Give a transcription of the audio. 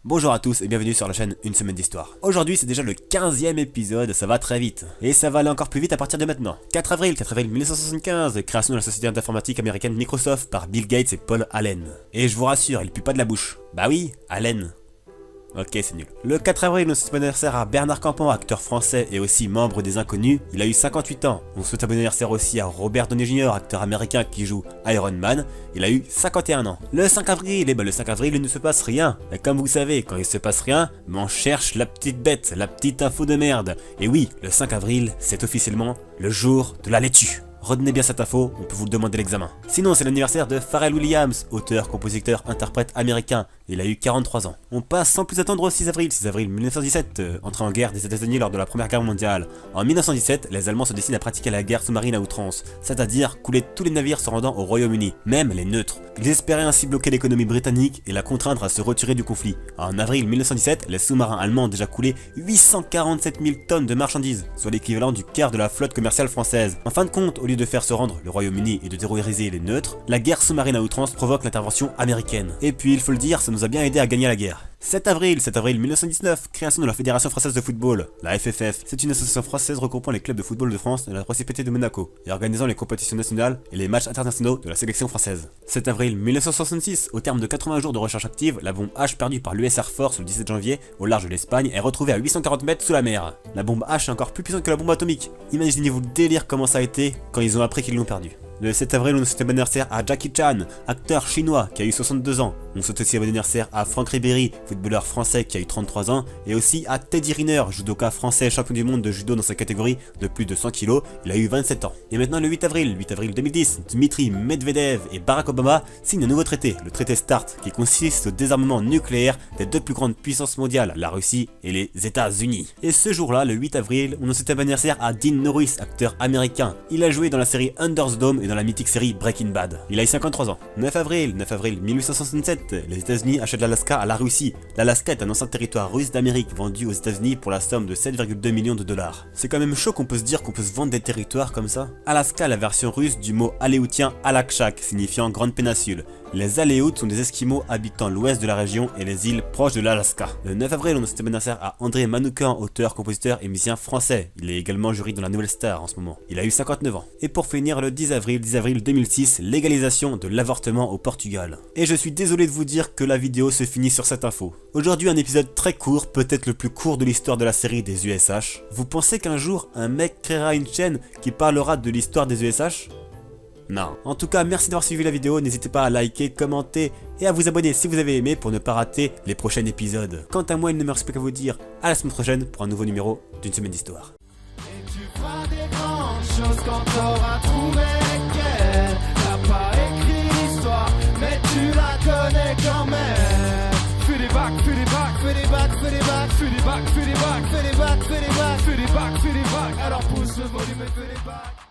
Bonjour à tous et bienvenue sur la chaîne Une Semaine d'Histoire. Aujourd'hui c'est déjà le 15e épisode, ça va très vite. Et ça va aller encore plus vite à partir de maintenant. 4 avril 1975, création de la société d'informatique américaine Microsoft par Bill Gates et Paul Allen. Et je vous rassure, il pue pas de la bouche. Bah oui, Allen. Ok, c'est nul. Le 4 avril, on souhaite bon anniversaire à Bernard Campan, acteur français et aussi membre des Inconnus. Il a eu 58 ans. On souhaite un bon anniversaire aussi à Robert Downey Jr., acteur américain qui joue Iron Man. Il a eu 51 ans. Le 5 avril, le 5 avril, il ne se passe rien. Et comme vous savez, quand il se passe rien, on cherche la petite bête, la petite info de merde. Et oui, le 5 avril, c'est officiellement le jour de la laitue. Retenez bien cette info, on peut vous le demander l'examen. Sinon, c'est l'anniversaire de Pharrell Williams, auteur, compositeur, interprète américain. Il a eu 43 ans. On passe sans plus attendre au 6 avril 1917, entrée en guerre des États-Unis lors de la Première Guerre mondiale. En 1917, les Allemands se décident à pratiquer la guerre sous-marine à outrance, c'est-à-dire couler tous les navires se rendant au Royaume-Uni, même les neutres. Ils espéraient ainsi bloquer l'économie britannique et la contraindre à se retirer du conflit. En avril 1917, les sous-marins allemands ont déjà coulé 847 000 tonnes de marchandises, soit l'équivalent du quart de la flotte commerciale française. En fin de compte, au lieu de faire se rendre le Royaume-Uni et de terroriser les neutres, la guerre sous-marine à outrance provoque l'intervention américaine. Et puis il faut le dire, ça nous a bien aidé à gagner la guerre. 7 avril 1919, création de la Fédération Française de Football, la FFF. C'est une association française regroupant les clubs de football de France et la Principauté de Monaco, et organisant les compétitions nationales et les matchs internationaux de la sélection française. 7 avril 1966, au terme de 80 jours de recherche active, la bombe H perdue par l'US Air Force le 17 janvier au large de l'Espagne est retrouvée à 840 mètres sous la mer. La bombe H est encore plus puissante que la bombe atomique. Imaginez-vous le délire comment ça a été quand ils ont appris qu'ils l'ont perdue. Le 7 avril, on souhaite un bon anniversaire à Jackie Chan, acteur chinois qui a eu 62 ans. On souhaite aussi un bon anniversaire à Franck Ribéry, footballeur français qui a eu 33 ans. Et aussi à Teddy Riner, judoka français champion du monde de judo dans sa catégorie de plus de 100 kg. Il a eu 27 ans. Et maintenant le 8 avril 2010, Dmitri Medvedev et Barack Obama signent un nouveau traité, le traité START, qui consiste au désarmement nucléaire des deux plus grandes puissances mondiales, la Russie et les États-Unis. Et ce jour-là, le 8 avril, on souhaite un bon anniversaire à Dean Norris, acteur américain. Il a joué dans la série Under the Dome et dans la mythique série Breaking Bad. Il a eu 53 ans. 9 avril 1867, les États-Unis achètent l'Alaska à la Russie. L'Alaska est un ancien territoire russe d'Amérique vendu aux États-Unis pour la somme de 7,2 millions de dollars. C'est quand même chaud qu'on peut se dire qu'on peut se vendre des territoires comme ça. Alaska est la version russe du mot aléoutien Alakshak, signifiant grande péninsule. Les Aléoutes sont des Esquimaux habitant l'ouest de la région et les îles proches de l'Alaska. Le 9 avril, on souhaite un bon anniversaire à André Manoukian, auteur, compositeur et musicien français. Il est également jury dans la Nouvelle Star en ce moment. Il a eu 59 ans. Et pour finir, le 10 avril 2006, légalisation de l'avortement au Portugal. Et je suis désolé de vous dire que la vidéo se finit sur cette info. Aujourd'hui, un épisode très court, peut-être le plus court de l'histoire de la série des USH. Vous pensez qu'un jour, un mec créera une chaîne qui parlera de l'histoire des USH ? Non. En tout cas, merci d'avoir suivi la vidéo, n'hésitez pas à liker, commenter et à vous abonner si vous avez aimé pour ne pas rater les prochains épisodes. Quant à moi, il ne me reste plus qu'à vous dire à la semaine prochaine pour un nouveau numéro d'une semaine d'histoire. Et tu feras des grandes choses quand t'auras trouvé lesquelles. T'as pas écrit l'histoire, mais tu la connais quand même. Fais des bacs, fais des bacs, fais des bacs, fais des bacs, fais des bacs, fais des bacs, fais des bacs, fais des bacs, fais des bacs, fais des bacs. Alors pousse le volume et fais des bacs.